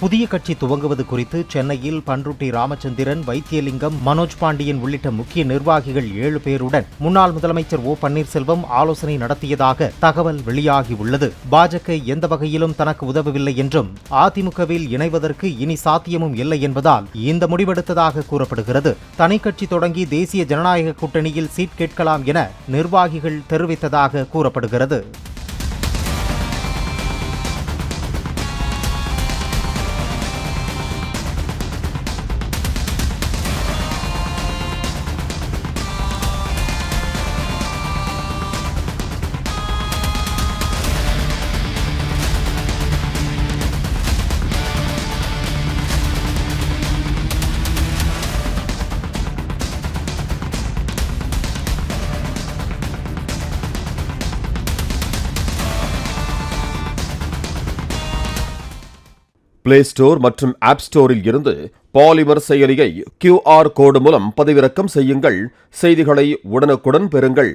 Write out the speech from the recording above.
புதிய கட்சி துவங்குவது குறித்து சென்னையில் பண்ருட்டி ராமச்சந்திரன், வைத்தியலிங்கம், மனோஜ் பாண்டியன் உள்ளிட்ட முக்கிய நிர்வாகிகள் 7 பேருடன் முன்னாள் முதலமைச்சர் ஓ பன்னீர்செல்வம் ஆலோசனை நடத்தியதாக தகவல் வெளியாகியுள்ளது. பாஜக எந்த வகையிலும் தனக்கு உதவவில்லை என்றும் அதிமுகவில் இணைவதற்கு இனி சாத்தியமும் இல்லை என்பதால் இந்த முடிவெடுத்ததாக கூறப்படுகிறது. தனி கட்சி தொடங்கி தேசிய ஜனநாயக கூட்டணியில் சீட் கேட்கலாம் என நிர்வாகிகள் தெரிவித்ததாக கூறப்படுகிறது. பிளே ஸ்டோர் மற்றும் ஆப் ஸ்டோரில் இருந்து பாலிமர் செயலியை QR கோடு மூலம் பதிவிறக்கம் செய்யுங்கள். செய்திகளை உடனுக்குடன் பெறுங்கள்.